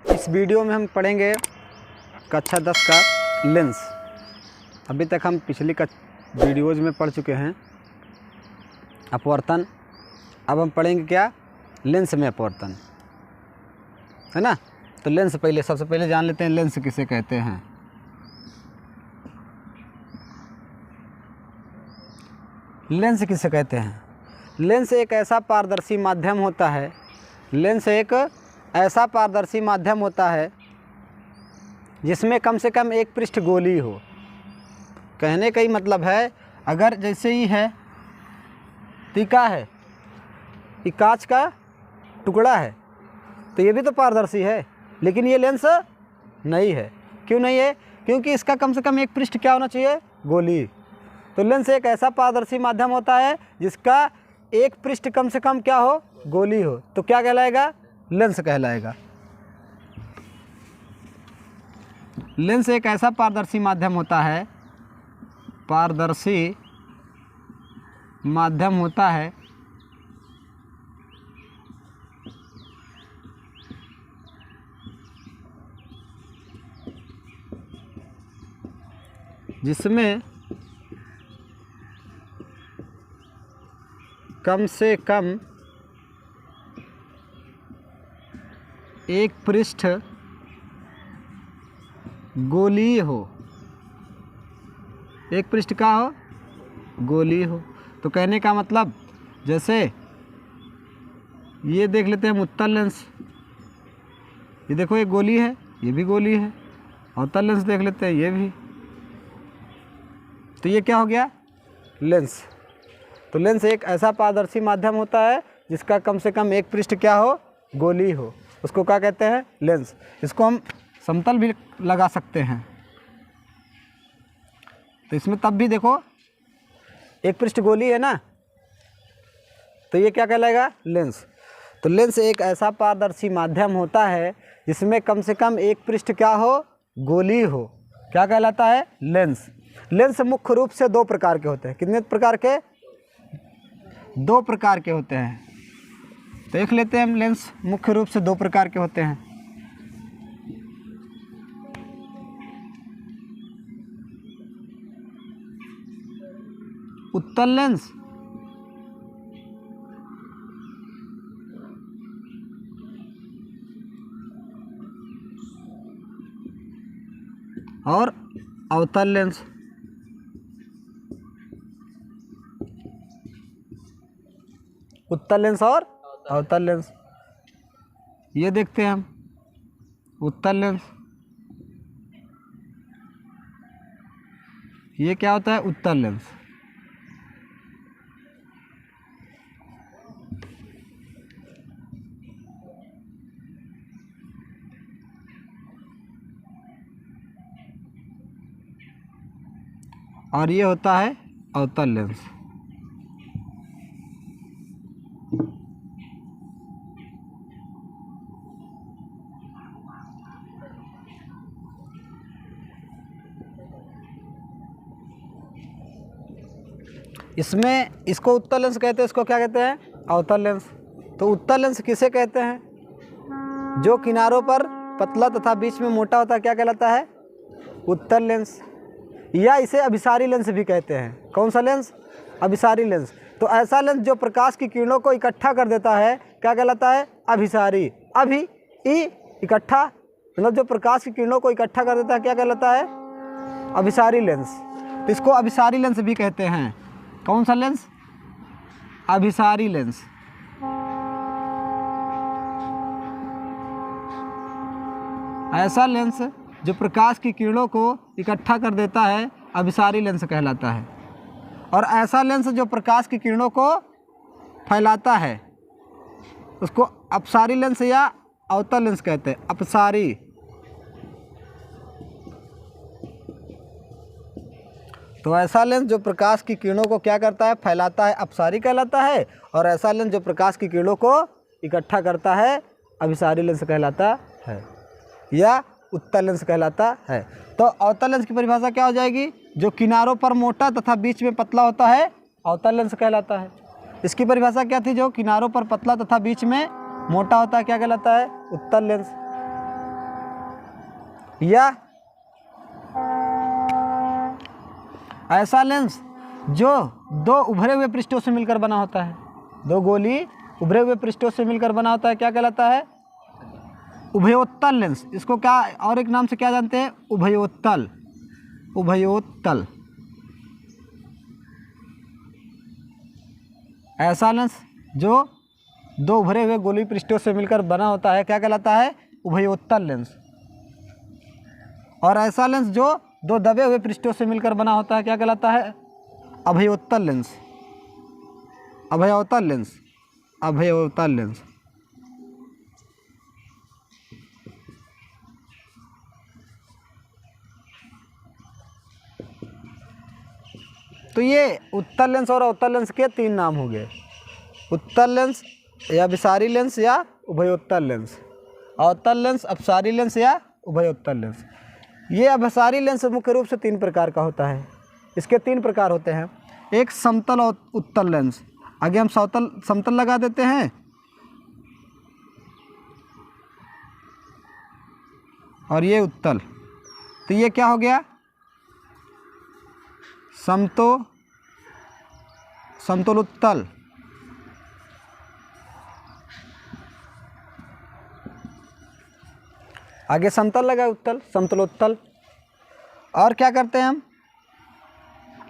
इस वीडियो में हम पढ़ेंगे कक्षा 10 का लेंस। अभी तक हम पिछली वीडियोज़ में पढ़ चुके हैं अपवर्तन। अब हम पढ़ेंगे क्या, लेंस में अपवर्तन, है ना। तो लेंस सबसे पहले जान लेते हैं लेंस किसे कहते हैं। लेंस किसे कहते हैं? लेंस एक ऐसा पारदर्शी माध्यम होता है। लेंस एक ऐसा पारदर्शी माध्यम होता है जिसमें कम से कम एक पृष्ठ गोलीय हो। कहने का ही मतलब है, अगर जैसे ही है टीका है, ये कांच का टुकड़ा है, तो ये भी तो पारदर्शी है, लेकिन ये लेंस नहीं है। क्यों नहीं है? क्योंकि इसका कम से कम एक पृष्ठ क्या होना चाहिए? गोलीय। तो लेंस एक ऐसा पारदर्शी माध्यम होता है जिसका एक पृष्ठ कम से कम क्या हो? गोलीय हो। तो क्या कहलाएगा? लेंस कहलाएगा। लेंस एक ऐसा पारदर्शी माध्यम होता है, पारदर्शी माध्यम होता है जिसमें कम से कम एक पृष्ठ गोलीय हो। एक पृष्ठ का हो? गोलीय हो। तो कहने का मतलब, जैसे ये देख लेते हैं हम उत्तल लेंस। ये देखो, ये गोलीय है, ये भी गोलीय है। अवतल लेंस देख लेते हैं, ये भी। तो ये क्या हो गया? लेंस। तो लेंस एक ऐसा पारदर्शी माध्यम होता है जिसका कम से कम एक पृष्ठ क्या हो? गोलीय हो। उसको क्या कहते हैं? लेंस। इसको हम समतल भी लगा सकते हैं। तो इसमें तब भी देखो एक पृष्ठ गोलीय है ना, तो ये क्या कहलाएगा? लेंस। तो लेंस एक ऐसा पारदर्शी माध्यम होता है जिसमें कम से कम एक पृष्ठ क्या हो? गोलीय हो। क्या कहलाता है? लेंस। लेंस मुख्य रूप से दो प्रकार के होते हैं। कितने प्रकार के? दो प्रकार के होते हैं। देख लेते हैं हम, लेंस मुख्य रूप से दो प्रकार के होते हैं। उत्तल लेंस और अवतल लेंस। उत्तल लेंस और अवतल लेंस, ये देखते हैं हम। उत्तल लेंस, ये क्या होता है? उत्तल लेंस। और ये होता है अवतल लेंस। इसमें इसको उत्तल लेंस कहते हैं, इसको क्या कहते हैं? अवतल लेंस। तो उत्तल लेंस किसे कहते हैं? जो किनारों पर पतला तथा बीच में मोटा होता है, क्या कहलाता है? उत्तल लेंस। या इसे अभिसारी लेंस भी कहते हैं। कौन सा लेंस? अभिसारी लेंस। तो ऐसा लेंस जो प्रकाश की किरणों को इकट्ठा कर देता है, क्या कहलाता है? अभिसारी। इकट्ठा मतलब जो प्रकाश की किरणों को इकट्ठा कर देता है, क्या कहलाता है? अभिसारी लेंस। तो इसको अभिसारी लेंस भी कहते हैं। कौन सा लेंस? अभिसारी लेंस। ऐसा लेंस जो प्रकाश की किरणों को इकट्ठा कर देता है, अभिसारी लेंस कहलाता है। और ऐसा लेंस जो प्रकाश की किरणों को फैलाता है, उसको अपसारी लेंस या अवतल लेंस कहते हैं। अपसारी। तो ऐसा लेंस जो प्रकाश की किरणों को क्या करता है? फैलाता है, अपसारी कहलाता है। और ऐसा लेंस जो प्रकाश की किरणों को इकट्ठा करता है, अभिसारी लेंस कहलाता है या उत्तल लेंस कहलाता है। तो अवतल लेंस की परिभाषा क्या हो जाएगी? जो किनारों पर मोटा तथा बीच में पतला होता है, अवतल लेंस कहलाता है। इसकी परिभाषा क्या थी? जो किनारों पर पतला तथा बीच में मोटा होता है, क्या कहलाता है? उत्तल लेंस। या ऐसा लेंस जो दो उभरे हुए पृष्ठों से मिलकर बना होता है, दो गोली उभरे हुए पृष्ठों से मिलकर बना होता है, क्या कहलाता है? उभयोत्तल लेंस। इसको क्या और एक नाम से क्या जानते हैं? उभयोत्तल। उभयोत्तल। ऐसा लेंस जो दो उभरे हुए गोली पृष्ठों से मिलकर बना होता है क्या कहलाता है? उभयोत्तल लेंस। और ऐसा लेंस जो दो दबे हुए पृष्ठों से मिलकर बना होता है क्या कहलाता है? अभयोत्तल लेंस। अभयोत्तल लेंस। अभयोत्तल लेंस। तो ये उत्तल लेंस और अवतल लेंस के तीन नाम हो गए, उत्तल लेंस या विसारी लेंस या उभयोत्तल लेंस, अवतल लेंस अपसारी लेंस या उभयोत्तल लेंस। ये अपसारी लेंस मुख्य रूप से तीन प्रकार का होता है। इसके तीन प्रकार होते हैं। एक समतल और उत्तल लेंस, आगे हम समतल लगा देते हैं और ये उत्तल, तो ये क्या हो गया? समतलोत्तल। आगे समतल लगा उत्तल, समतलोत्तल। और क्या करते हैं हम?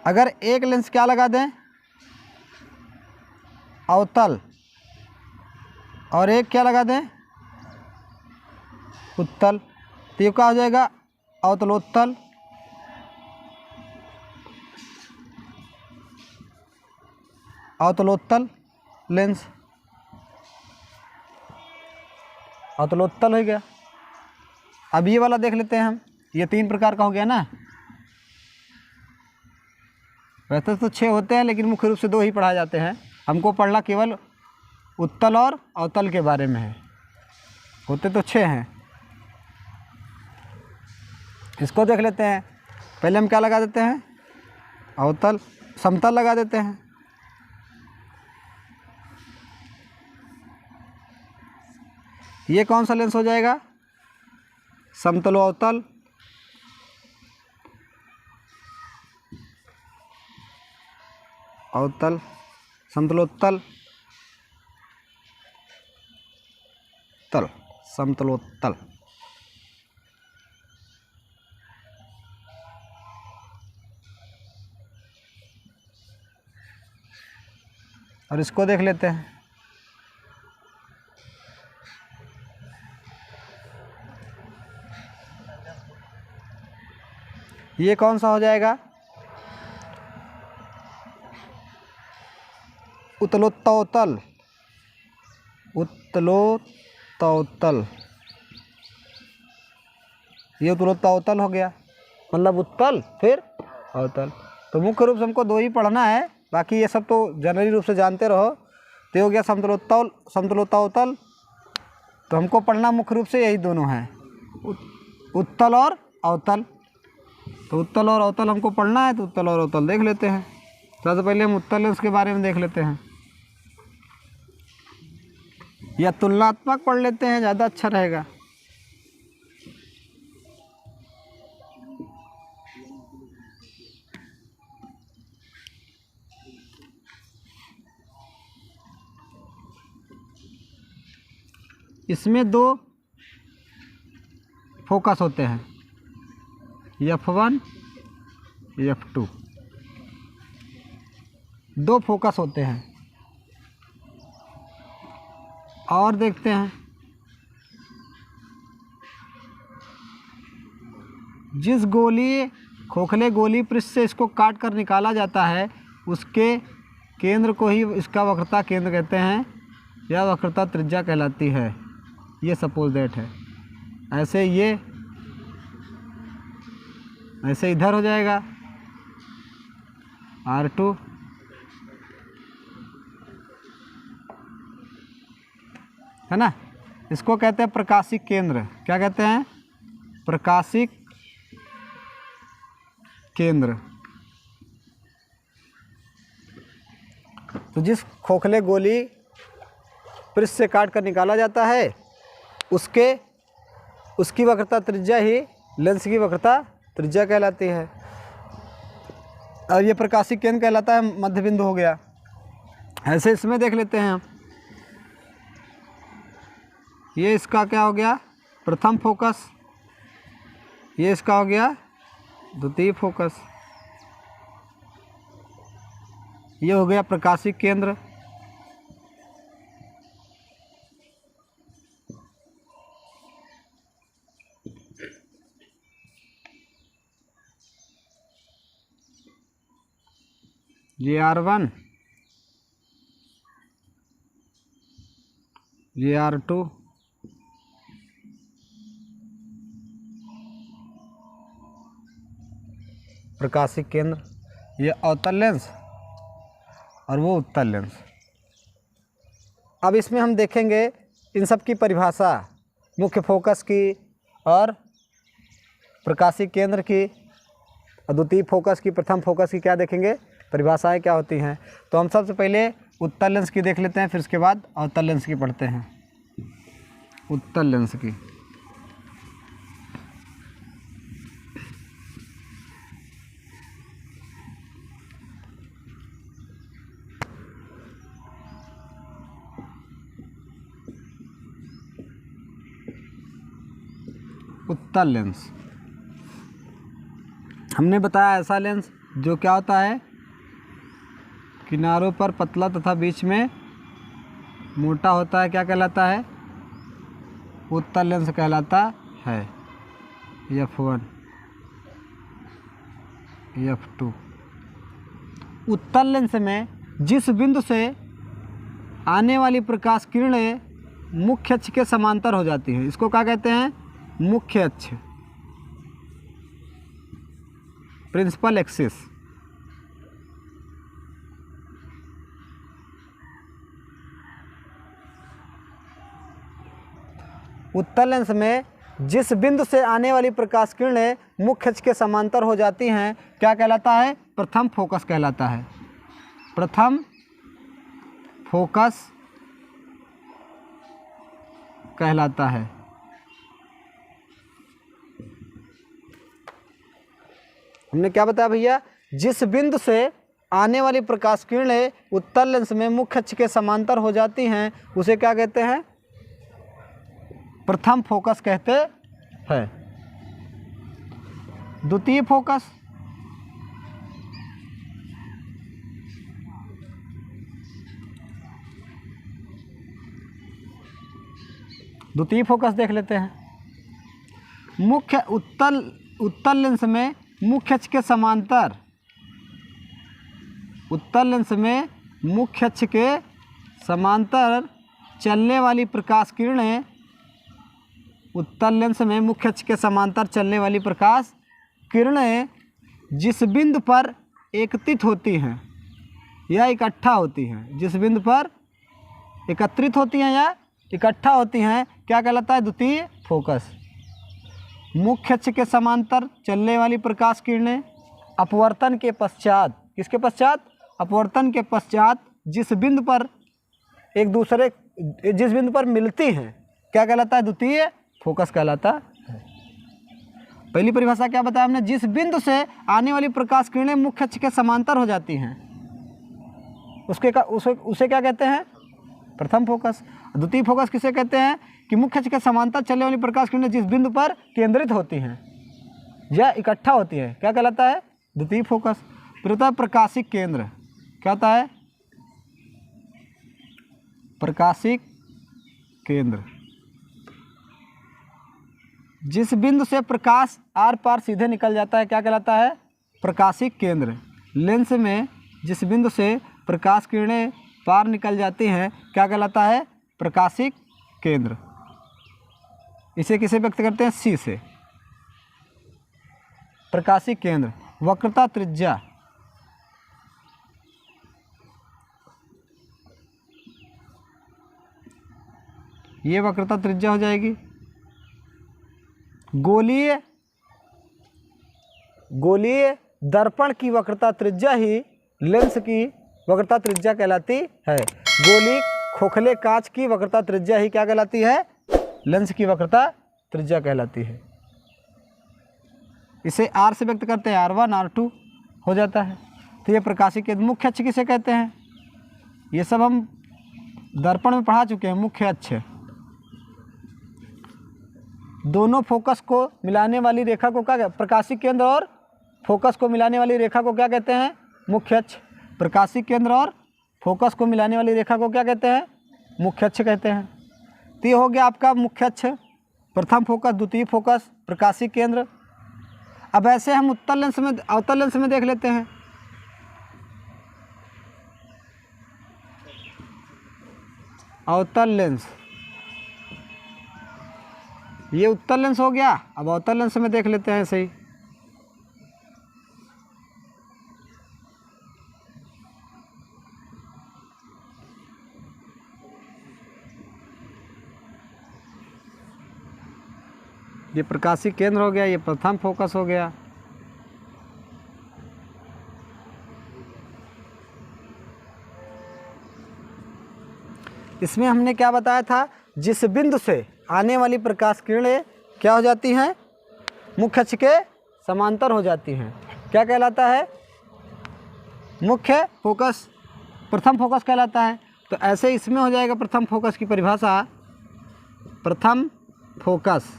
अगर एक लेंस क्या लगा दें? अवतल, और एक क्या लगा दें? उत्तल, तो ये क्या हो जाएगा? अवतलोत्तल। अवतलोत्तल लेंस, अवतलोत्तल हो गया। अब ये वाला देख लेते हैं हम, ये तीन प्रकार का हो गया ना। वैसे तो 6 होते हैं लेकिन मुख्य रूप से 2 ही पढ़ाए जाते हैं। हमको पढ़ना केवल उत्तल और अवतल के बारे में है, होते तो 6 हैं। इसको देख लेते हैं। पहले हम क्या लगा देते हैं? अवतल, समतल लगा देते हैं। ये कौन सा लेंस हो जाएगा? समतलो अवतल। अवतल, समतलोत्तल, तल, समतलोत्तल। और इसको देख लेते हैं। ये कौन सा हो जाएगा? उत्तलोत्तल। उत्तलोत्तल, ये उत्तलोत्तल हो गया, मतलब उत्तल फिर अवतल। तो मुख्य रूप से हमको 2 ही पढ़ना है, बाकी ये सब तो जनरली रूप से जानते रहो। तो हो गया समतलोत्तल, समतलोत्तल। तो हमको पढ़ना मुख्य रूप से यही दोनों हैं, उत्तल और अवतल। तो उत्तल और अवतल हमको पढ़ना है, तो उत्तल और अवतल देख लेते हैं। सबसे पहले हम उत्तल लेंस के बारे में देख लेते हैं, या तुलनात्मक पढ़ लेते हैं, ज़्यादा अच्छा रहेगा। इसमें 2 फोकस होते हैं, F1, F2, 2 फोकस होते हैं। और देखते हैं, जिस गोली खोखले गोली पृष्ठ से इसको काट कर निकाला जाता है, उसके केंद्र को ही इसका वक्रता केंद्र कहते हैं, या वक्रता त्रिज्या कहलाती है। ये सपोज दैट है। ऐसे ये ऐसे इधर हो जाएगा R2, है ना। इसको कहते हैं प्रकाशिक केंद्र। क्या कहते हैं? प्रकाशिक केंद्र। तो जिस खोखले गोली पृष्ठ से काट कर निकाला जाता है, उसकी वक्रता त्रिज्या ही लेंस की वक्रता त्रिज्या कहलाती है। और ये प्रकाशिक केंद्र कहलाता है, मध्य बिंदु हो गया। ऐसे इसमें देख लेते हैं हम, ये इसका क्या हो गया, प्रथम फोकस, ये इसका हो गया द्वितीय फोकस, ये हो गया प्रकाशिक केंद्र। ये R1, ये R2, प्रकाशिक केंद्र, ये अवतल लेंस और वो उत्तल लेंस। अब इसमें हम देखेंगे इन सब की परिभाषा, मुख्य फोकस की और प्रकाशिक केंद्र की, द्वितीय फोकस की, प्रथम फोकस की, क्या देखेंगे, परिभाषाएं क्या होती हैं। तो हम सबसे पहले उत्तल लेंस की देख लेते हैं, फिर उसके बाद अवतल लेंस की पढ़ते हैं। उत्तल लेंस की, उत्तल लेंस हमने बताया ऐसा लेंस जो क्या होता है, किनारों पर पतला तथा बीच में मोटा होता है, क्या कहलाता है, उत्तल लेंस कहलाता है। F1, F2। उत्तल लेंस में जिस बिंदु से आने वाली प्रकाश किरणें मुख्य अक्ष के समांतर हो जाती हैं, इसको क्या कहते हैं, मुख्य अक्ष, प्रिंसिपल एक्सिस। उत्तल लेंस में जिस बिंदु से आने वाली प्रकाश किरणें मुख्य अक्ष के समांतर हो जाती हैं, क्या कहलाता है, प्रथम फोकस कहलाता है। प्रथम फोकस कहलाता है। हमने क्या बताया भैया, जिस बिंदु से आने वाली प्रकाश किरणें उत्तल लेंस में मुख्य अक्ष के समांतर हो जाती हैं, उसे क्या कहते हैं, प्रथम फोकस कहते हैं। द्वितीय फोकस, द्वितीय फोकस देख लेते हैं। मुख्य उत्तल लेंस में मुख्य अक्ष के समांतर, उत्तल लेंस में मुख्य अक्ष के समांतर चलने वाली प्रकाश किरणें, उत्तल लेंस में मुख्य अक्ष के समांतर चलने वाली प्रकाश किरणें जिस बिंदु पर एकत्रित होती हैं या इकट्ठा होती हैं, जिस बिंदु पर एकत्रित होती हैं या इकट्ठा होती हैं, क्या कहलाता है, द्वितीय फोकस। मुख्य अक्ष के समांतर चलने वाली प्रकाश किरणें अपवर्तन के पश्चात, किसके पश्चात, अपवर्तन के पश्चात जिस बिंदु पर जिस बिंदु पर मिलती हैं, क्या कहलाता है, द्वितीय फोकस कहलाता है। पहली परिभाषा क्या बताया हमने, जिस बिंदु से आने वाली प्रकाश किरणें मुख्य अक्ष के समांतर हो जाती हैं, उसे क्या कहते हैं, प्रथम फोकस। द्वितीय फोकस किसे कहते हैं, कि मुख्य अक्ष के समांतर चलने वाली प्रकाश किरणें जिस बिंदु पर केंद्रित होती हैं या इकट्ठा होती है, क्या कहलाता है, द्वितीय फोकस। फिर होता है प्रकाशिक केंद्र, क्या होता है, प्रकाशिक केंद्र। जिस बिंदु से प्रकाश आर पार सीधे निकल जाता है, क्या कहलाता है, प्रकाशिक केंद्र। लेंस में जिस बिंदु से प्रकाश किरणें पार निकल जाती हैं, क्या कहलाता है, प्रकाशिक केंद्र। इसे किसे व्यक्त करते हैं, सी से। प्रकाशिक केंद्र, वक्रता त्रिज्या, ये वक्रता त्रिज्या हो जाएगी। गोलीय दर्पण की वक्रता त्रिज्या ही लेंस की वक्रता त्रिज्या कहलाती है। गोली खोखले कांच की वक्रता त्रिज्या ही क्या कहलाती है, लेंस की वक्रता त्रिज्या कहलाती है। इसे R से व्यक्त करते हैं, R1 R2 हो जाता है। तो ये प्रकाशीय केंद्र। मुख्य अक्ष किसे कहते हैं? ये सब हम दर्पण में पढ़ा चुके हैं। मुख्य अक्ष दोनों फोकस को मिलाने वाली रेखा को क्या कहते हैं? प्रकाशीय केंद्र और फोकस को मिलाने वाली रेखा को क्या कहते हैं? मुख्य अक्ष। प्रकाशीय केंद्र और फोकस को मिलाने वाली रेखा को क्या कहते हैं? मुख्य अक्ष कहते हैं। तो ये हो गया आपका मुख्य अक्ष, प्रथम फोकस, द्वितीय फोकस, प्रकाशीय केंद्र। अब ऐसे हम उत्तल लेंस में, अवतल लेंस में देख लेते हैं। अवतल लेंस, ये उत्तल लेंस हो गया। अब अवतल लेंस में देख लेते हैं ऐसे ही। ये प्रकाशीय केंद्र हो गया, ये प्रथम फोकस हो गया। इसमें हमने क्या बताया था? जिस बिंदु से आने वाली प्रकाश किरणें क्या हो जाती हैं? मुख्य अक्ष के समांतर हो जाती हैं। क्या कहलाता है? मुख्य फोकस, प्रथम फोकस कहलाता है। तो ऐसे इसमें हो जाएगा प्रथम फोकस की परिभाषा। प्रथम फोकस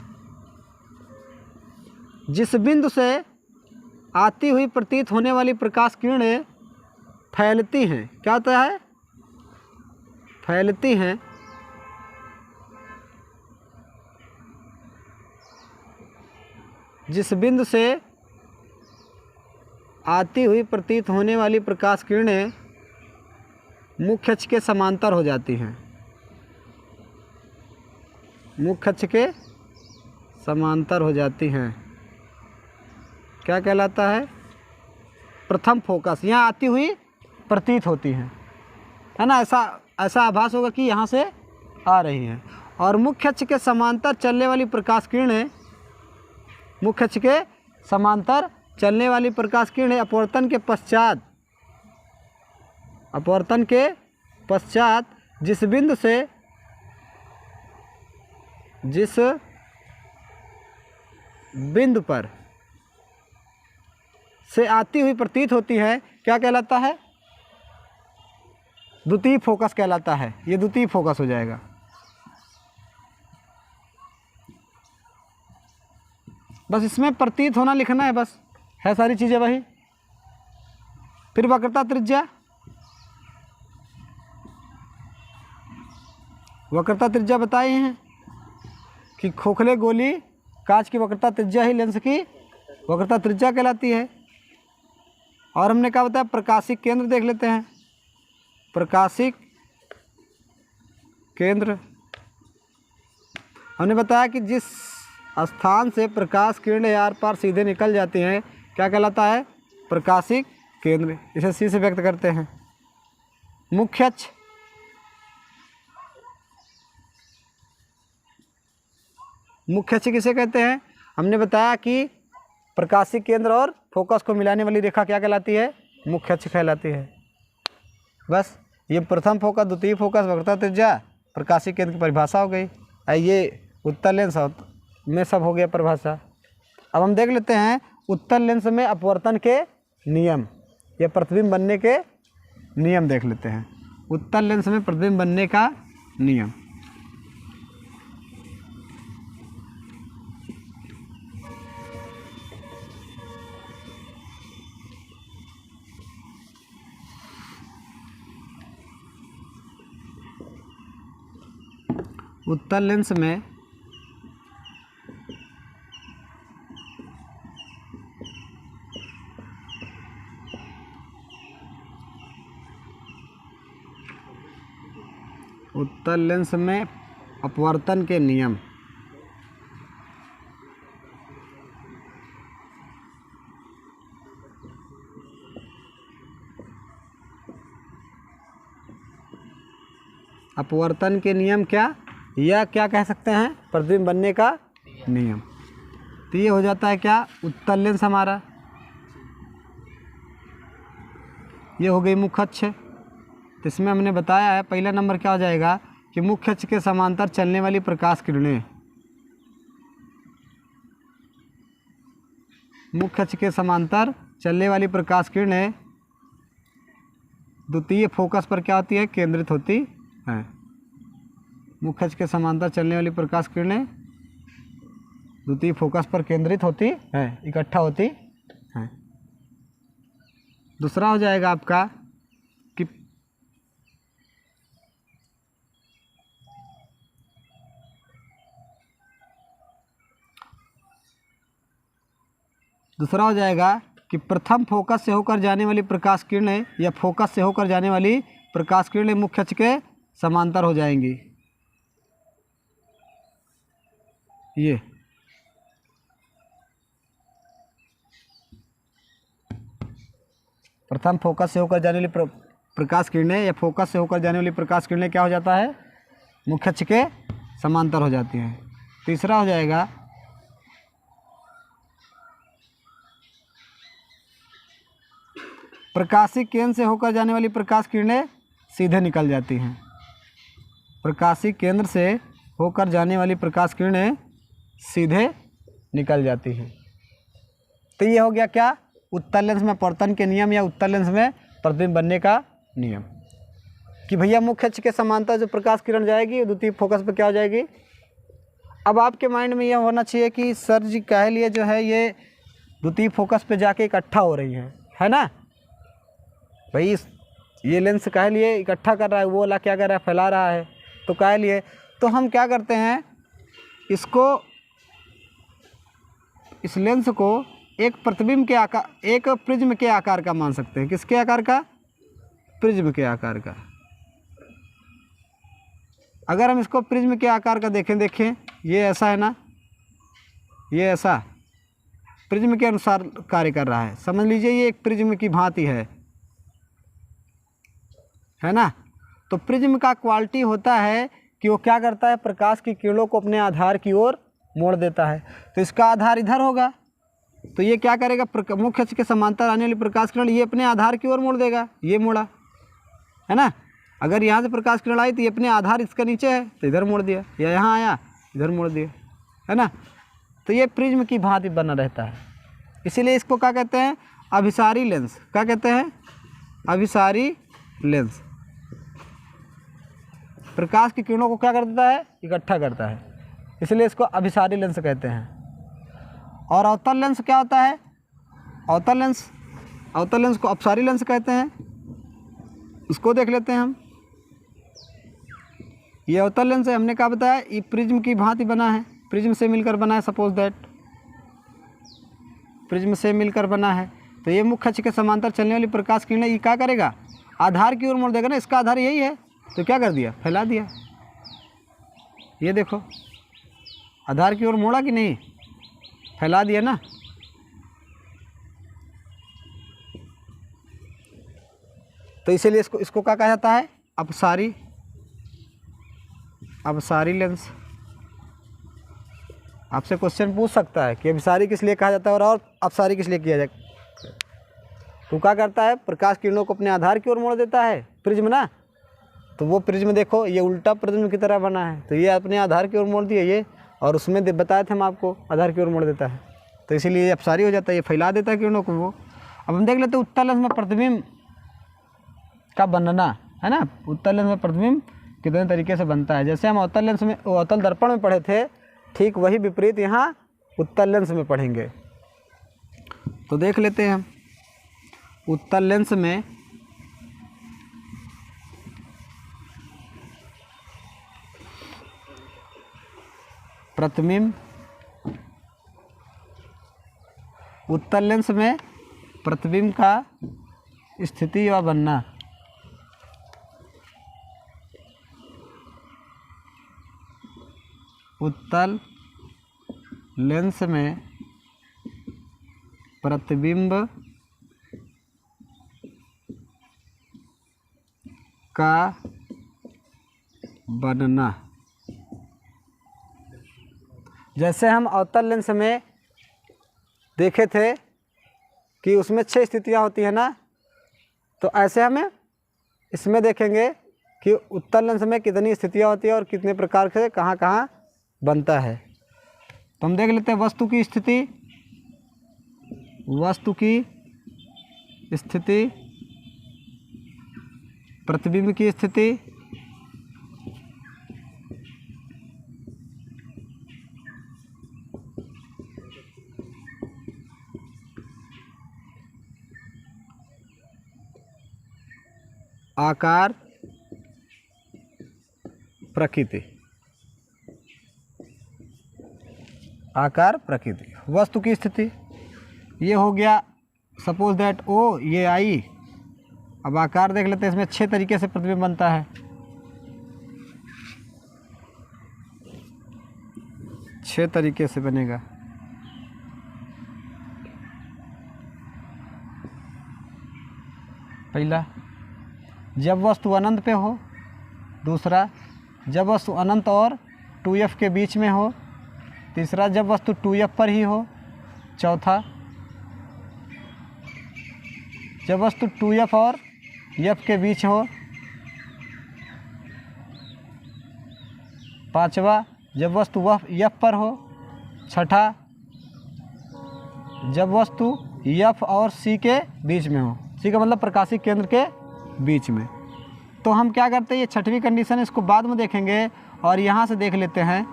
जिस बिंदु से आती हुई प्रतीत होने वाली प्रकाश किरणें फैलती हैं, क्या होता है? फैलती हैं। जिस बिंदु से आती हुई प्रतीत होने वाली प्रकाश किरणें मुख्य अक्ष के समांतर हो जाती हैं। मुख्य अक्ष के समांतर हो जाती हैं, क्या कहलाता है? प्रथम फोकस। यहाँ आती हुई प्रतीत होती हैं, है ना? ऐसा आभास होगा कि यहाँ से आ रही हैं। और मुख्य अक्ष के समांतर चलने वाली प्रकाश किरणें, मुख्य अक्ष के समांतर चलने वाली प्रकाश किरणें अपवर्तन के पश्चात जिस बिंदु से, जिस बिंदु पर से आती हुई प्रतीत होती है, क्या कहलाता है? द्वितीय फोकस कहलाता है। ये द्वितीय फोकस हो जाएगा। बस इसमें प्रतीत होना लिखना है, बस है सारी चीज़ें वही। फिर वक्रता त्रिज्या, वक्रता त्रिज्या बताए हैं कि खोखले गोली कांच की वक्रता त्रिज्या ही लेंस की वक्रता त्रिज्या कहलाती है। और हमने क्या बताया? प्रकाशिक केंद्र देख लेते हैं। प्रकाशिक केंद्र हमने बताया कि जिस स्थान से प्रकाश किरणें आर पार सीधे निकल जाती हैं, क्या कहलाता है? प्रकाशिक केंद्र। इसे सी से व्यक्त करते हैं। मुख्य अक्ष, मुख्य अक्ष किसे कहते हैं? हमने बताया कि प्रकाशिक केंद्र और फोकस को मिलाने वाली रेखा क्या कहलाती है? मुख्य अक्ष कहलाती है। बस ये प्रथम फोकस, द्वितीय फोकस, वक्रता त्रिज्या, प्रकाशिक केंद्र की परिभाषा हो गई। ये उत्तल लेंस में सब हो गया परिभाषा। अब हम देख लेते हैं उत्तल लेंस में अपवर्तन के नियम या प्रतिबिंब बनने के नियम देख लेते हैं। उत्तल लेंस में प्रतिबिंब बनने का नियम। उत्तल लेंस में अपवर्तन के नियम। अपवर्तन के नियम क्या, या क्या कह सकते हैं? प्रतिबिंब बनने का नियम। तो ये हो जाता है क्या? उत्तल लेंस हमारा। ये हो गई मुख्य अक्ष। तो इसमें हमने बताया है पहला नंबर क्या हो जाएगा कि मुख्य अक्ष के समांतर चलने वाली प्रकाश किरणें, मुख्य अक्ष के समांतर चलने वाली प्रकाश किरणें द्वितीय फोकस पर क्या होती है, केंद्रित होती है। मुख्य अक्ष के समांतर चलने वाली प्रकाश किरणें द्वितीय फोकस पर केंद्रित होती है, इकट्ठा होती है। दूसरा हो जाएगा आपका कि प्रथम फोकस से होकर जाने वाली प्रकाश किरणें या फोकस से होकर जाने वाली प्रकाश किरणें मुख्य अक्ष के समांतर हो जाएंगी। ये प्रथम फोकस से होकर जाने वाली प्रकाश किरणें या फोकस से होकर जाने वाली प्रकाश किरणें क्या हो जाता है, मुख्य अक्ष के समांतर हो जाती हैं। तीसरा हो जाएगा प्रकाशीय केंद्र से होकर जाने वाली प्रकाश किरणें सीधे निकल जाती हैं। प्रकाशीय केंद्र से होकर जाने वाली प्रकाश किरणें सीधे निकल जाती हैं। तो ये हो गया क्या, उत्तल लेंस में अपवर्तन के नियम या उत्तल लेंस में प्रतिबिंब बनने का नियम, कि भैया मुख्य अक्ष के समांतर जो प्रकाश किरण जाएगी द्वितीय फोकस पर क्या हो जाएगी। अब आपके माइंड में यह होना चाहिए कि सर जी कह लिए जो है ये द्वितीय फोकस पे जाके इकट्ठा हो रही है ना भाई, ये लेंस कह लिए इकट्ठा कर रहा है, वो वाला क्या कर रहा है, फैला रहा है, तो कह लिए तो हम क्या करते हैं, इसको इस लेंस को एक प्रतिबिंब के आकार, एक प्रिज्म के आकार का मान सकते हैं। किसके आकार का, प्रिज्म के आकार का। अगर हम इसको प्रिज्म के आकार का देखें ये ऐसा है ना, ये ऐसा प्रिज्म के अनुसार कार्य कर रहा है, समझ लीजिए ये एक प्रिज्म की भांति है ना। तो प्रिज्म का क्वालिटी होता है कि वो क्या करता है, प्रकाश की किरणों को अपने आधार की ओर मोड़ देता है। तो इसका आधार इधर होगा, तो ये क्या करेगा, मुख्य अक्ष के समांतर आने वाली प्रकाश किरण ये अपने आधार की ओर मोड़ देगा, ये मोड़ा है ना। अगर यहाँ से प्रकाश किरण आई तो ये अपने आधार इसका नीचे है तो इधर मोड़ दिया, या यहाँ आया इधर मोड़ दिया, है ना। तो ये प्रिज्म की भांति बना रहता है, इसीलिए इसको क्या कहते हैं, अभिसारी लेंस। क्या कहते हैं, अभिसारी लेंस। प्रकाश की किरणों को क्या कर देता है, इकट्ठा करता है, इसलिए इसको अभिसारी लेंस कहते हैं। और अवतल लेंस क्या होता है, अवतल लेंस को अपसारी लेंस कहते हैं। उसको देख लेते हैं हम। ये अवतल लेंस है, हमने क्या बताया, ये प्रिज्म की भांति बना है, प्रिज्म से मिलकर बना है, सपोज दैट प्रिज्म से मिलकर बना है। तो ये मुख्य अक्ष के समांतर चलने वाली प्रकाश किरणें ये क्या करेगा, आधार की ओर मोड़ देगा ना, इसका आधार यही है, तो क्या कर दिया, फैला दिया। ये देखो आधार की ओर मोड़ा कि नहीं, फैला दिया ना। तो इसीलिए इसको क्या कहा जाता है, अपसारी लेंस। आपसे क्वेश्चन पूछ सकता है कि अभिसारी किस लिए कहा जाता है और अपसारी किस लिए किया जाए। तो क्या करता है, प्रकाश किरणों को अपने आधार की ओर मोड़ देता है, प्रिज्म ना। तो वो प्रिज्म देखो ये उल्टा प्रिज्म की तरह बना है, तो ये अपने आधार की ओर मोड़ दिया ये, और उसमें बताए थे हम आपको आधार की ओर मोड़ देता है, तो इसीलिए ये अपसारी हो जाता है, ये फैला देता है किरणों को वो। अब हम देख लेते हैं उत्तल लेंस में प्रतिबिंब का बनना, है ना। उत्तल लेंस में प्रतिबिंब कितने तरीके से बनता है। जैसे हम अवतल लेंस में, अवतल दर्पण में पढ़े थे, ठीक वही विपरीत यहाँ उत्तल लेंस में पढ़ेंगे। तो देख लेते हैं हम उत्तल लेंस में प्रतिबिंब, उत्तल लेंस में प्रतिबिंब का स्थिति व बनना। उत्तल लेंस में प्रतिबिंब का बनना। जैसे हम अवतल लेंस में देखे थे कि उसमें 6 स्थितियाँ होती है ना, तो ऐसे हमें इसमें देखेंगे कि उत्तल लेंस में कितनी स्थितियाँ होती है और कितने प्रकार से कहाँ कहाँ बनता है। तो हम देख लेते हैं वस्तु की स्थिति, वस्तु की स्थिति, प्रतिबिंब की स्थिति, आकार, प्रकृति, आकार प्रकृति, वस्तु की स्थिति। ये हो गया सपोज दैट ओ, ये आई। अब आकार देख लेते हैं, इसमें 6 तरीके से प्रतिबिंब बनता है। 6 तरीके से बनेगा। पहला, जब वस्तु अनंत पे हो। दूसरा, जब वस्तु अनंत और 2f के बीच में हो। तीसरा, जब वस्तु 2f पर ही हो। चौथा, जब वस्तु 2f और f के बीच हो। पांचवा, जब वस्तु f पर हो। छठा, जब वस्तु f और c के बीच में हो। c का मतलब प्रकाशिक केंद्र के बीच में। तो हम क्या करते हैं, ये 6वीं कंडीशन, इसको बाद में देखेंगे और यहाँ से देख लेते हैं।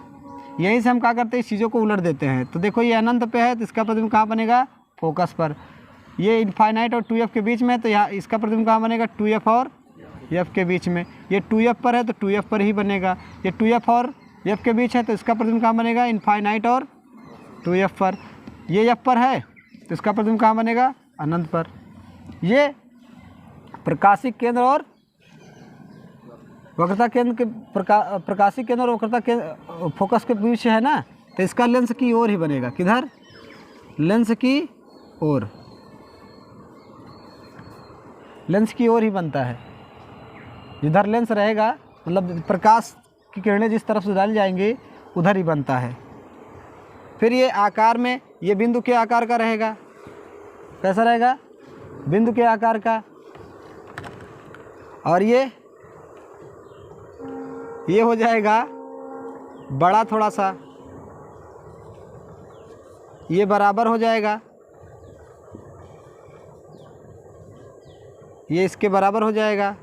यहीं से हम क्या करते हैं, इस चीज़ों को उलट देते हैं। तो देखो ये अनंत पे है तो इसका प्रतिबिंब कहाँ बनेगा, फोकस पर। ये इनफाइनाइट और 2f के बीच में है तो यहाँ इसका प्रतिबिंब कहाँ बनेगा, 2f और f के बीच में। ये 2f पर है तो 2f पर ही बनेगा। ये 2f और f के बीच है तो इसका प्रतिबिंब कहाँ बनेगा, इनफाइनाइट और 2f पर। ये f पर है तो इसका प्रतिबिंब कहाँ बनेगा, अनंत पर। ये प्रकाशिक केंद्र और वक्रता केंद्र के प्रकाशिक केंद्र और वक्रता केंद्र फोकस के बीच है ना, तो इसका लेंस की ओर ही बनेगा। किधर, लेंस की ओर, लेंस की ओर ही बनता है। जिधर लेंस रहेगा मतलब प्रकाश की किरणें जिस तरफ से डाली जाएंगी उधर ही बनता है। फिर ये आकार में, ये बिंदु के आकार का रहेगा। कैसा रहेगा, बिंदु के आकार का। और ये हो जाएगा बड़ा थोड़ा सा, ये बराबर हो जाएगा, ये इसके बराबर हो जाएगा।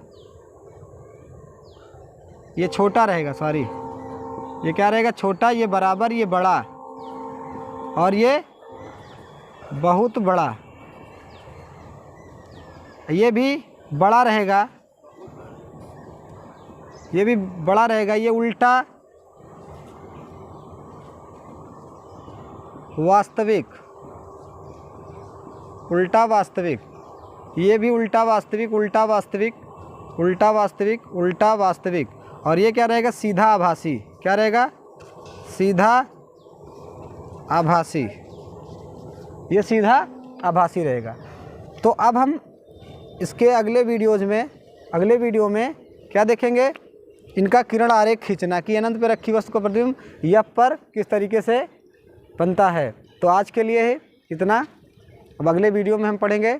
ये छोटा रहेगा, सॉरी ये क्या रहेगा, छोटा, ये बराबर, ये बड़ा, और ये बहुत बड़ा। ये भी बड़ा रहेगा, ये भी बड़ा रहेगा। ये उल्टा वास्तविक, उल्टा वास्तविक, ये भी उल्टा वास्तविक, उल्टा वास्तविक, उल्टा वास्तविक, उल्टा वास्तविक। और ये क्या रहेगा, सीधा आभासी। क्या रहेगा, सीधा आभासी। ये सीधा आभासी रहेगा। तो अब हम इसके अगले वीडियो में क्या देखेंगे, इनका किरण आरेख खींचना कि अनंत पे रखी वस्तु का प्रतिबिंब f पर किस तरीके से बनता है। तो आज के लिए इतना। अब अगले वीडियो में हम पढ़ेंगे